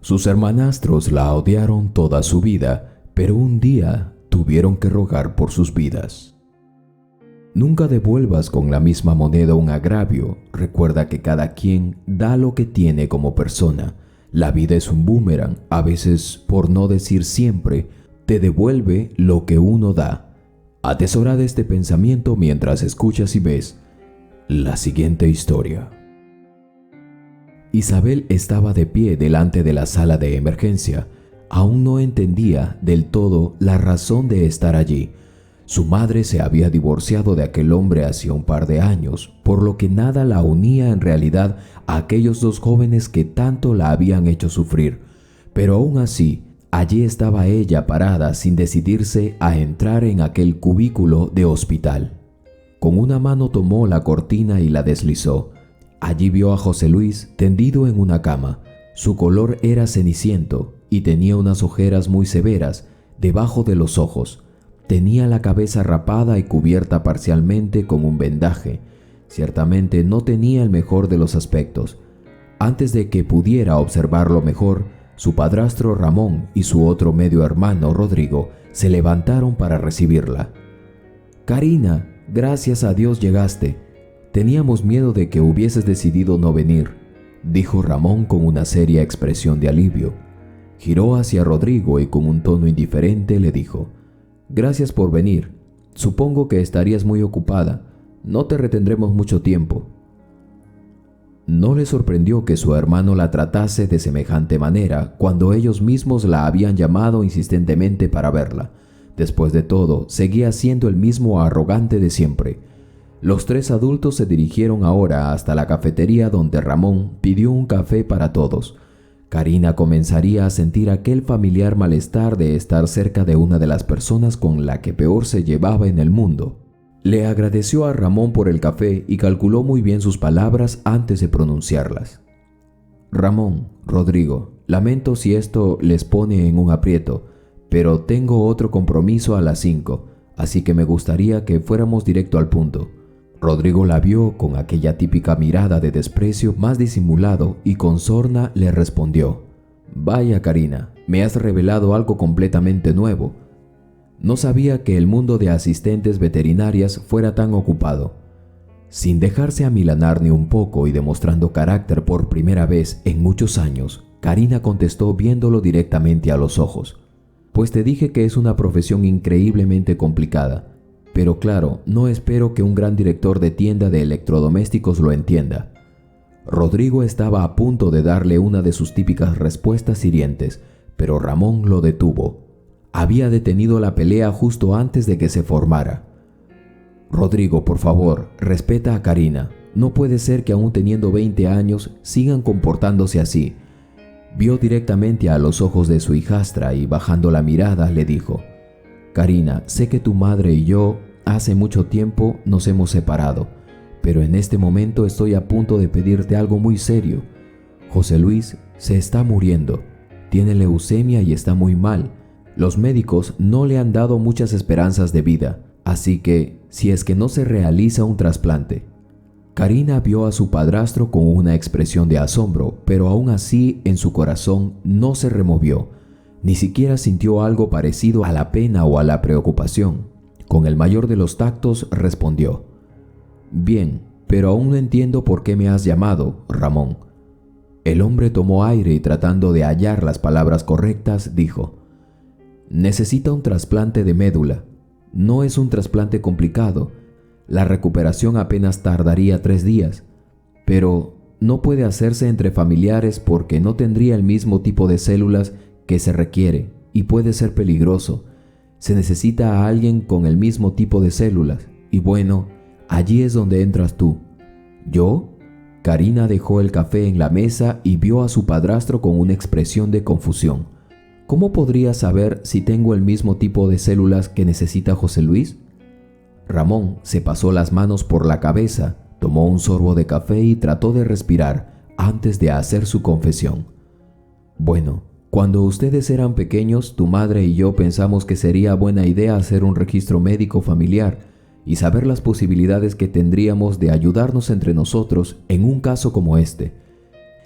Sus hermanastros la odiaron toda su vida, pero un día tuvieron que rogar por sus vidas. Nunca devuelvas con la misma moneda un agravio. Recuerda que cada quien da lo que tiene como persona. La vida es un boomerang, a veces, por no decir siempre, te devuelve lo que uno da. Atesora de este pensamiento mientras escuchas y ves la siguiente historia. Isabel estaba de pie delante de la sala de emergencia. Aún no entendía del todo la razón de estar allí. Su madre se había divorciado de aquel hombre hacía un par de años, por lo que nada la unía en realidad a aquellos dos jóvenes que tanto la habían hecho sufrir. Pero aún así, allí estaba ella parada sin decidirse a entrar en aquel cubículo de hospital. Con una mano tomó la cortina y la deslizó. Allí vio a José Luis tendido en una cama. Su color era ceniciento y tenía unas ojeras muy severas debajo de los ojos. Tenía la cabeza rapada y cubierta parcialmente con un vendaje. Ciertamente no tenía el mejor de los aspectos. Antes de que pudiera observarlo mejor, su padrastro Ramón y su otro medio hermano Rodrigo se levantaron para recibirla. «Karina, gracias a Dios llegaste. Teníamos miedo de que hubieses decidido no venir», dijo Ramón con una seria expresión de alivio. Giró hacia Rodrigo y con un tono indiferente le dijo: «Gracias por venir. Supongo que estarías muy ocupada. No te retendremos mucho tiempo». No le sorprendió que su hermano la tratase de semejante manera cuando ellos mismos la habían llamado insistentemente para verla. Después de todo, seguía siendo el mismo arrogante de siempre. Los tres adultos se dirigieron ahora hasta la cafetería donde Ramón pidió un café para todos. Karina comenzaría a sentir aquel familiar malestar de estar cerca de una de las personas con la que peor se llevaba en el mundo. Le agradeció a Ramón por el café y calculó muy bien sus palabras antes de pronunciarlas. «Ramón, Rodrigo, lamento si esto les pone en un aprieto, pero tengo otro compromiso a las 5, así que me gustaría que fuéramos directo al punto». Rodrigo la vio con aquella típica mirada de desprecio más disimulado y con sorna le respondió: «Vaya, Karina, me has revelado algo completamente nuevo. No sabía que el mundo de asistentes veterinarias fuera tan ocupado». Sin dejarse amilanar ni un poco y demostrando carácter por primera vez en muchos años, Karina contestó viéndolo directamente a los ojos: «Pues te dije que es una profesión increíblemente complicada. Pero claro, no espero que un gran director de tienda de electrodomésticos lo entienda». Rodrigo estaba a punto de darle una de sus típicas respuestas hirientes, pero Ramón lo detuvo. Había detenido la pelea justo antes de que se formara. «Rodrigo, por favor, respeta a Karina. No puede ser que aún teniendo 20 años sigan comportándose así». Vio directamente a los ojos de su hijastra y bajando la mirada le dijo: «Karina, sé que tu madre y yo hace mucho tiempo nos hemos separado, pero en este momento estoy a punto de pedirte algo muy serio. José Luis se está muriendo, tiene leucemia y está muy mal. Los médicos no le han dado muchas esperanzas de vida, así que si es que no se realiza un trasplante». Karina vio a su padrastro con una expresión de asombro, pero aún así en su corazón no se removió. Ni siquiera sintió algo parecido a la pena o a la preocupación. Con el mayor de los tactos respondió: «Bien, pero aún no entiendo por qué me has llamado, Ramón». El hombre tomó aire y tratando de hallar las palabras correctas, dijo: «Necesita un trasplante de médula. No es un trasplante complicado. La recuperación apenas tardaría 3 días, pero no puede hacerse entre familiares porque no tendría el mismo tipo de células que se requiere y puede ser peligroso. Se necesita a alguien con el mismo tipo de células y bueno, allí es donde entras tú». «¿Yo?». Karina dejó el café en la mesa y vio a su padrastro con una expresión de confusión. «¿Cómo podría saber si tengo el mismo tipo de células que necesita José Luis?». Ramón se pasó las manos por la cabeza, tomó un sorbo de café y trató de respirar antes de hacer su confesión. «Bueno, cuando ustedes eran pequeños, tu madre y yo pensamos que sería buena idea hacer un registro médico familiar y saber las posibilidades que tendríamos de ayudarnos entre nosotros en un caso como este.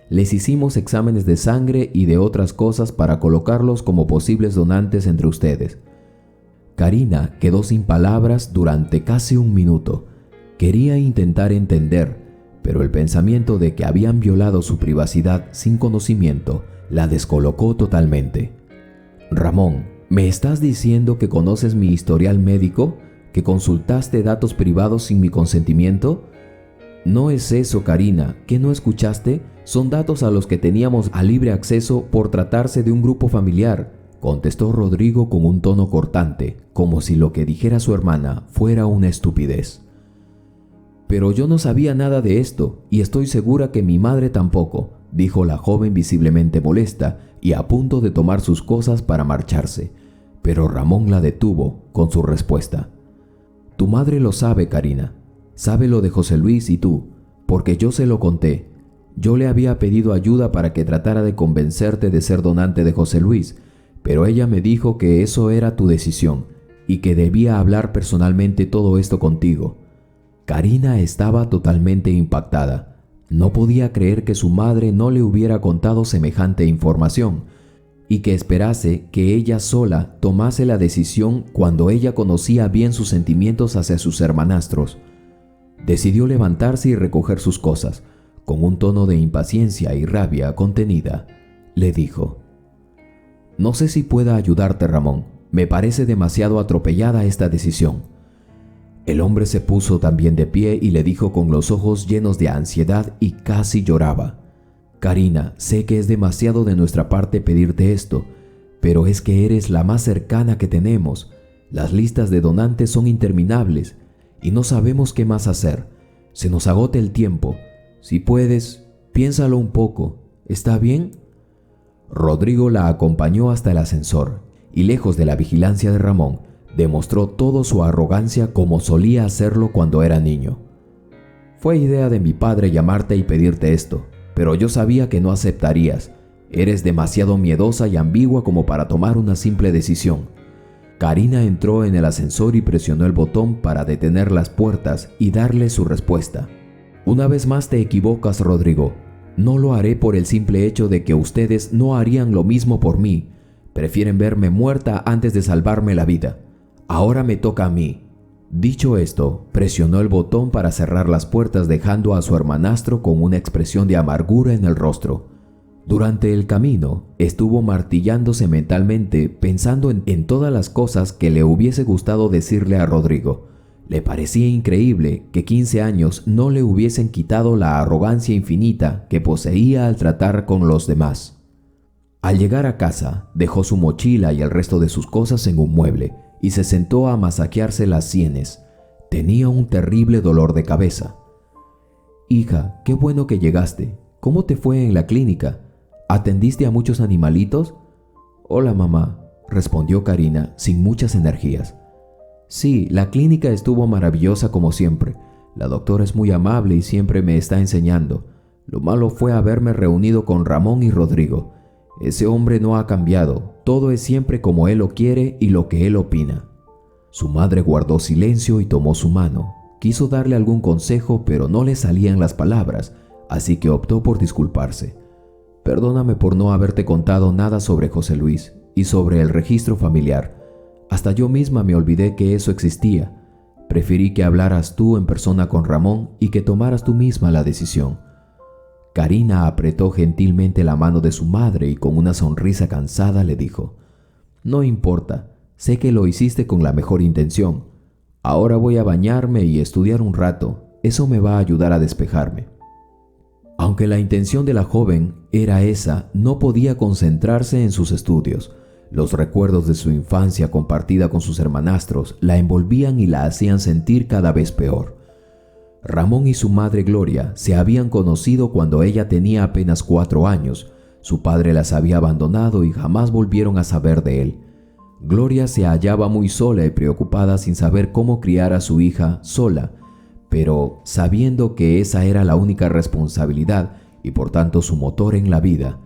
Les hicimos exámenes de sangre y de otras cosas para colocarlos como posibles donantes entre ustedes. Karina quedó sin palabras durante casi un minuto. Quería intentar entender, pero el pensamiento de que habían violado su privacidad sin conocimiento la descolocó totalmente. Ramón, ¿me estás diciendo que conoces mi historial médico? ¿Que consultaste datos privados sin mi consentimiento? No es eso, Karina. ¿Qué no escuchaste? Son datos a los que teníamos a libre acceso por tratarse de un grupo familiar, contestó Rodrigo con un tono cortante, como si lo que dijera su hermana fuera una estupidez. Pero yo no sabía nada de esto, y estoy segura que mi madre tampoco, dijo la joven visiblemente molesta y a punto de tomar sus cosas para marcharse, pero Ramón la detuvo con su respuesta. Tu madre lo sabe, Karina. Sabe lo de José Luis y tú, porque yo se lo conté. Yo le había pedido ayuda para que tratara de convencerte de ser donante de José Luis, pero ella me dijo que eso era tu decisión y que debía hablar personalmente todo esto contigo. Karina estaba totalmente impactada. No podía creer que su madre no le hubiera contado semejante información y que esperase que ella sola tomase la decisión cuando ella conocía bien sus sentimientos hacia sus hermanastros. Decidió levantarse y recoger sus cosas. Con un tono de impaciencia y rabia contenida, le dijo: No sé si pueda ayudarte, Ramón. Me parece demasiado atropellada esta decisión. El hombre se puso también de pie y le dijo con los ojos llenos de ansiedad y casi lloraba: Karina, sé que es demasiado de nuestra parte pedirte esto, pero es que eres la más cercana que tenemos. Las listas de donantes son interminables y no sabemos qué más hacer. Se nos agota el tiempo. Si puedes, piénsalo un poco. ¿Está bien? Rodrigo la acompañó hasta el ascensor y, lejos de la vigilancia de Ramón, demostró toda su arrogancia como solía hacerlo cuando era niño. Fue idea de mi padre llamarte y pedirte esto, pero yo sabía que no aceptarías. Eres demasiado miedosa y ambigua como para tomar una simple decisión. Karina entró en el ascensor y presionó el botón para detener las puertas y darle su respuesta. Una vez más te equivocas, Rodrigo. No lo haré por el simple hecho de que ustedes no harían lo mismo por mí. Prefieren verme muerta antes de salvarme la vida. Ahora me toca a mí. Dicho esto, presionó el botón para cerrar las puertas, dejando a su hermanastro con una expresión de amargura en el rostro. Durante el camino, estuvo martillándose mentalmente, pensando en todas las cosas que le hubiese gustado decirle a Rodrigo. Le parecía increíble que 15 años no le hubiesen quitado la arrogancia infinita que poseía al tratar con los demás. Al llegar a casa, dejó su mochila y el resto de sus cosas en un mueble y se sentó a masajearse las sienes. Tenía un terrible dolor de cabeza. Hija, qué bueno que llegaste. ¿Cómo te fue en la clínica? ¿Atendiste a muchos animalitos? Hola, mamá, respondió Karina sin muchas energías. Sí, la clínica estuvo maravillosa como siempre. La doctora es muy amable y siempre me está enseñando. Lo malo fue haberme reunido con Ramón y Rodrigo. Ese hombre no ha cambiado. Todo es siempre como él lo quiere y lo que él opina. Su madre guardó silencio y tomó su mano. Quiso darle algún consejo, pero no le salían las palabras, así que optó por disculparse. Perdóname por no haberte contado nada sobre José Luis y sobre el registro familiar. Hasta yo misma me olvidé que eso existía. Preferí que hablaras tú en persona con Ramón y que tomaras tú misma la decisión. Karina apretó gentilmente la mano de su madre y con una sonrisa cansada le dijo: No importa, sé que lo hiciste con la mejor intención. Ahora voy a bañarme y estudiar un rato. Eso me va a ayudar a despejarme. Aunque la intención de la joven era esa, no podía concentrarse en sus estudios. Los recuerdos de su infancia compartida con sus hermanastros la envolvían y la hacían sentir cada vez peor. Ramón y su madre Gloria se habían conocido cuando ella tenía apenas 4 años. Su padre las había abandonado y jamás volvieron a saber de él. Gloria se hallaba muy sola y preocupada sin saber cómo criar a su hija sola, pero sabiendo que esa era la única responsabilidad y por tanto su motor en la vida.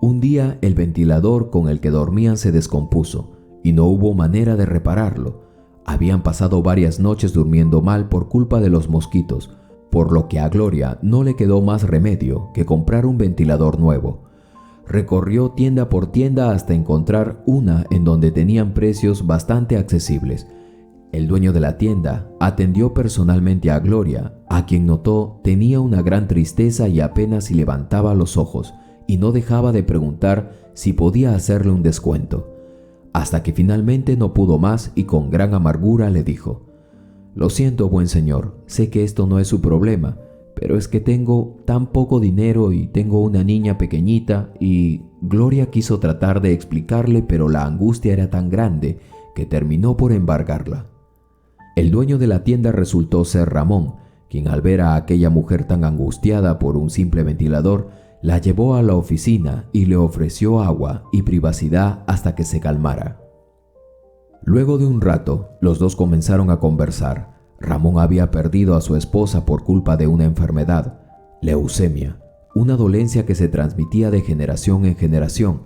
Un día el ventilador con el que dormían se descompuso y no hubo manera de repararlo. Habían pasado varias noches durmiendo mal por culpa de los mosquitos, por lo que a Gloria no le quedó más remedio que comprar un ventilador nuevo. Recorrió tienda por tienda hasta encontrar una en donde tenían precios bastante accesibles. El dueño de la tienda atendió personalmente a Gloria, a quien notó tenía una gran tristeza y apenas si levantaba los ojos, y no dejaba de preguntar si podía hacerle un descuento, hasta que finalmente no pudo más y con gran amargura le dijo: «Lo siento, buen señor, sé que esto no es su problema, pero es que tengo tan poco dinero y tengo una niña pequeñita y...». Gloria quiso tratar de explicarle, pero la angustia era tan grande que terminó por embargarla. El dueño de la tienda resultó ser Ramón, quien al ver a aquella mujer tan angustiada por un simple ventilador, la llevó a la oficina y le ofreció agua y privacidad hasta que se calmara. Luego de un rato, los dos comenzaron a conversar. Ramón había perdido a su esposa por culpa de una enfermedad, leucemia, una dolencia que se transmitía de generación en generación,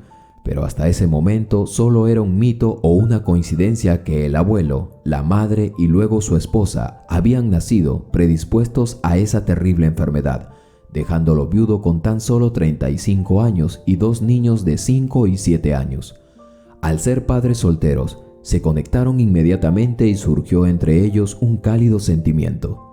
pero hasta ese momento solo era un mito o una coincidencia que el abuelo, la madre y luego su esposa habían nacido predispuestos a esa terrible enfermedad, dejándolo viudo con tan solo 35 años y 2 niños de 5 y 7 años. Al ser padres solteros, se conectaron inmediatamente y surgió entre ellos un cálido sentimiento.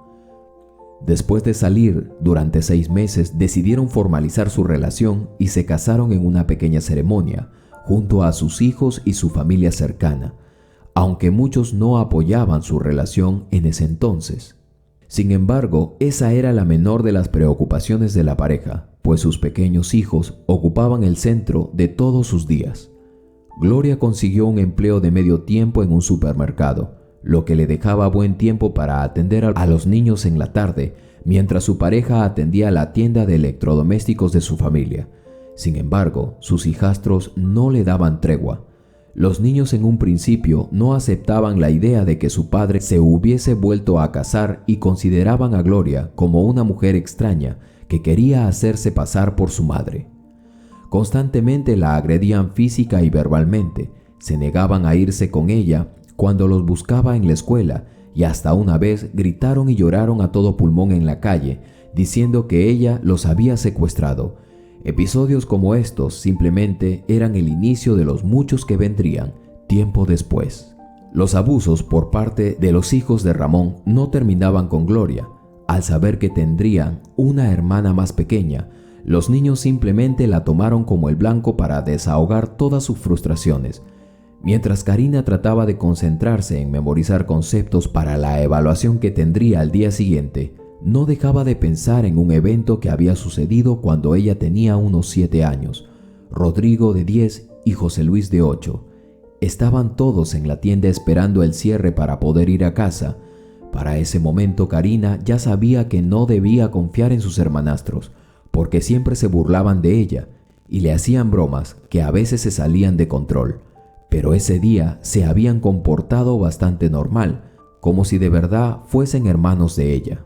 Después de salir durante 6 meses, decidieron formalizar su relación y se casaron en una pequeña ceremonia, junto a sus hijos y su familia cercana, aunque muchos no apoyaban su relación en ese entonces. Sin embargo, esa era la menor de las preocupaciones de la pareja, pues sus pequeños hijos ocupaban el centro de todos sus días. Gloria consiguió un empleo de medio tiempo en un supermercado, lo que le dejaba buen tiempo para atender a los niños en la tarde, mientras su pareja atendía la tienda de electrodomésticos de su familia. Sin embargo, sus hijastros no le daban tregua. Los niños en un principio no aceptaban la idea de que su padre se hubiese vuelto a casar y consideraban a Gloria como una mujer extraña que quería hacerse pasar por su madre. Constantemente la agredían física y verbalmente, se negaban a irse con ella cuando los buscaba en la escuela y hasta una vez gritaron y lloraron a todo pulmón en la calle, diciendo que ella los había secuestrado. Episodios como estos simplemente eran el inicio de los muchos que vendrían tiempo después. Los abusos por parte de los hijos de Ramón no terminaban con Gloria. Al saber que tendrían una hermana más pequeña, los niños simplemente la tomaron como el blanco para desahogar todas sus frustraciones. Mientras Karina trataba de concentrarse en memorizar conceptos para la evaluación que tendría al día siguiente, no dejaba de pensar en un evento que había sucedido cuando ella tenía unos 7 años. Rodrigo de 10 y José Luis de 8. Estaban todos en la tienda esperando el cierre para poder ir a casa. Para ese momento Karina ya sabía que no debía confiar en sus hermanastros, porque siempre se burlaban de ella y le hacían bromas que a veces se salían de control. Pero ese día se habían comportado bastante normal, como si de verdad fuesen hermanos de ella.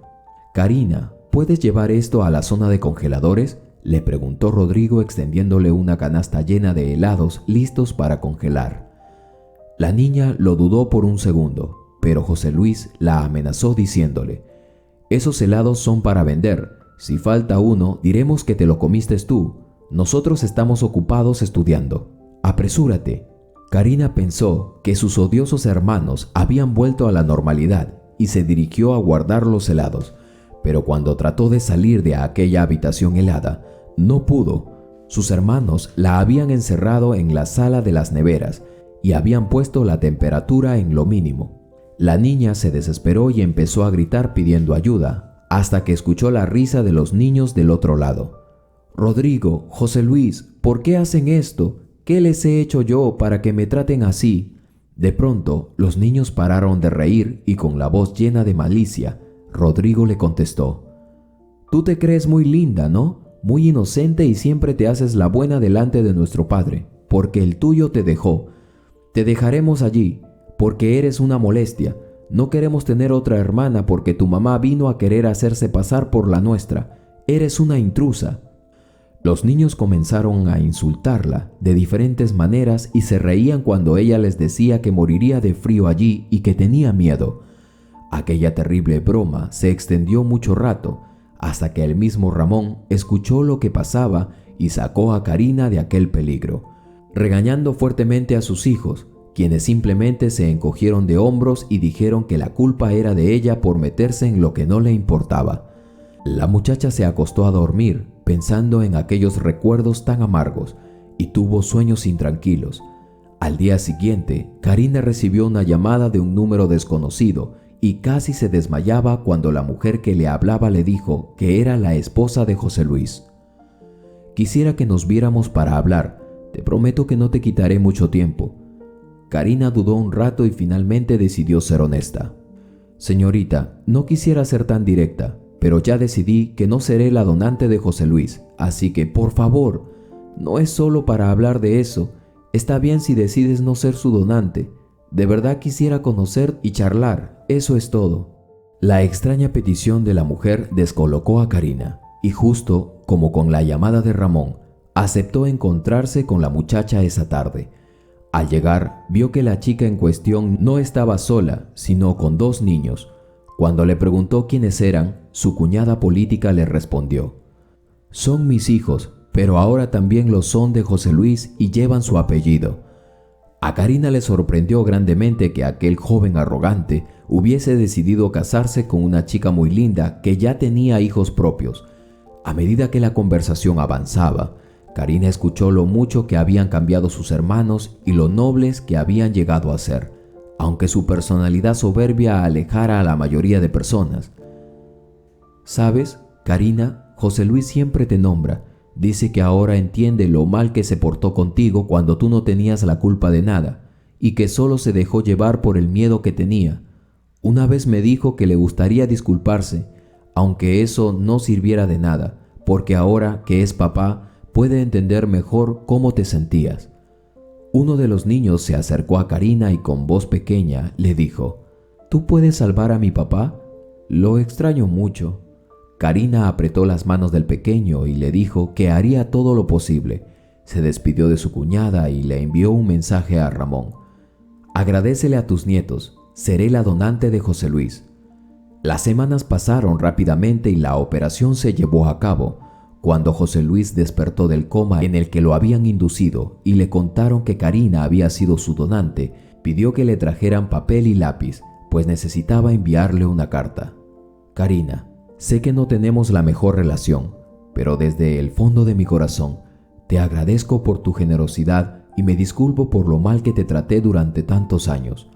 «Karina, ¿puedes llevar esto a la zona de congeladores?», le preguntó Rodrigo extendiéndole una canasta llena de helados listos para congelar. La niña lo dudó por un segundo, pero José Luis la amenazó diciéndole: «Esos helados son para vender. Si falta uno, diremos que te lo comiste tú. Nosotros estamos ocupados estudiando. Apresúrate». Karina pensó que sus odiosos hermanos habían vuelto a la normalidad y se dirigió a guardar los helados, pero cuando trató de salir de aquella habitación helada, no pudo. Sus hermanos la habían encerrado en la sala de las neveras y habían puesto la temperatura en lo mínimo. La niña se desesperó y empezó a gritar pidiendo ayuda, hasta que escuchó la risa de los niños del otro lado. «Rodrigo, José Luis, ¿por qué hacen esto? ¿Qué les he hecho yo para que me traten así?». De pronto, los niños pararon de reír y con la voz llena de malicia, Rodrigo le contestó: «Tú te crees muy linda, ¿no? Muy inocente y siempre te haces la buena delante de nuestro padre, porque el tuyo te dejó. Te dejaremos allí, porque eres una molestia. No queremos tener otra hermana porque tu mamá vino a querer hacerse pasar por la nuestra. Eres una intrusa». Los niños comenzaron a insultarla de diferentes maneras y se reían cuando ella les decía que moriría de frío allí y que tenía miedo. Aquella terrible broma se extendió mucho rato, hasta que el mismo Ramón escuchó lo que pasaba y sacó a Karina de aquel peligro, regañando fuertemente a sus hijos, quienes simplemente se encogieron de hombros y dijeron que la culpa era de ella por meterse en lo que no le importaba. La muchacha se acostó a dormir pensando en aquellos recuerdos tan amargos y tuvo sueños intranquilos. Al día siguiente, Karina recibió una llamada de un número desconocido y casi se desmayaba cuando la mujer que le hablaba le dijo que era la esposa de José Luis. «Quisiera que nos viéramos para hablar. Te prometo que no te quitaré mucho tiempo». Karina dudó un rato y finalmente decidió ser honesta. «Señorita, no quisiera ser tan directa, pero ya decidí que no seré la donante de José Luis, así que, por favor, no es solo para hablar de eso. Está bien si decides no ser su donante. De verdad quisiera conocer y charlar, eso es todo». La extraña petición de la mujer descolocó a Karina, y justo como con la llamada de Ramón, aceptó encontrarse con la muchacha esa tarde. Al llegar, vio que la chica en cuestión no estaba sola, sino con 2 niños. Cuando le preguntó quiénes eran, su cuñada política le respondió: «Son mis hijos, pero ahora también lo son de José Luis y llevan su apellido». A Karina le sorprendió grandemente que aquel joven arrogante hubiese decidido casarse con una chica muy linda que ya tenía hijos propios. A medida que la conversación avanzaba, Karina escuchó lo mucho que habían cambiado sus hermanos y lo nobles que habían llegado a ser, aunque su personalidad soberbia alejara a la mayoría de personas. «¿Sabes, Karina? José Luis siempre te nombra. Dice que ahora entiende lo mal que se portó contigo cuando tú no tenías la culpa de nada y que solo se dejó llevar por el miedo que tenía. Una vez me dijo que le gustaría disculparse, aunque eso no sirviera de nada, porque ahora que es papá puede entender mejor cómo te sentías». Uno de los niños se acercó a Karina y con voz pequeña le dijo: «¿Tú puedes salvar a mi papá? Lo extraño mucho». Karina apretó las manos del pequeño y le dijo que haría todo lo posible. Se despidió de su cuñada y le envió un mensaje a Ramón: «Agradécele a tus nietos, seré la donante de José Luis». Las semanas pasaron rápidamente y la operación se llevó a cabo. Cuando José Luis despertó del coma en el que lo habían inducido y le contaron que Karina había sido su donante, pidió que le trajeran papel y lápiz, pues necesitaba enviarle una carta. «Karina, sé que no tenemos la mejor relación, pero desde el fondo de mi corazón te agradezco por tu generosidad y me disculpo por lo mal que te traté durante tantos años.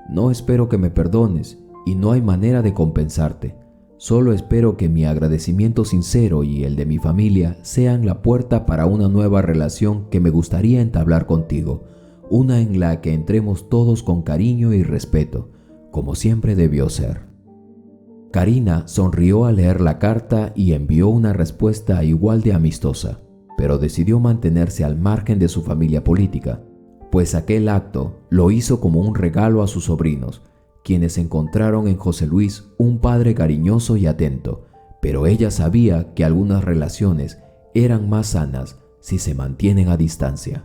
No espero que me perdones y no hay manera de compensarte. Solo espero que mi agradecimiento sincero y el de mi familia sean la puerta para una nueva relación que me gustaría entablar contigo, una en la que entremos todos con cariño y respeto, como siempre debió ser». Karina sonrió al leer la carta y envió una respuesta igual de amistosa, pero decidió mantenerse al margen de su familia política, pues aquel acto lo hizo como un regalo a sus sobrinos, quienes encontraron en José Luis un padre cariñoso y atento, pero ella sabía que algunas relaciones eran más sanas si se mantienen a distancia.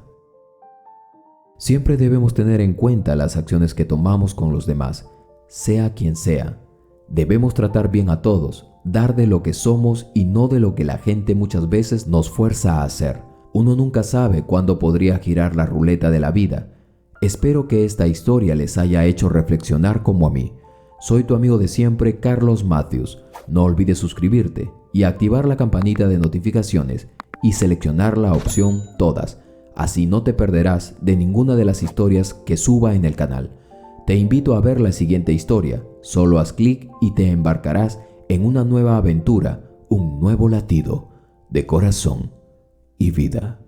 Siempre debemos tener en cuenta las acciones que tomamos con los demás, sea quien sea. Debemos tratar bien a todos, dar de lo que somos y no de lo que la gente muchas veces nos fuerza a hacer. Uno nunca sabe cuándo podría girar la ruleta de la vida. Espero que esta historia les haya hecho reflexionar como a mí. Soy tu amigo de siempre, Carlos Matthews. No olvides suscribirte y activar la campanita de notificaciones y seleccionar la opción Todas. Así no te perderás de ninguna de las historias que suba en el canal. Te invito a ver la siguiente historia. Solo haz clic y te embarcarás en una nueva aventura, un nuevo latido de corazón y vida.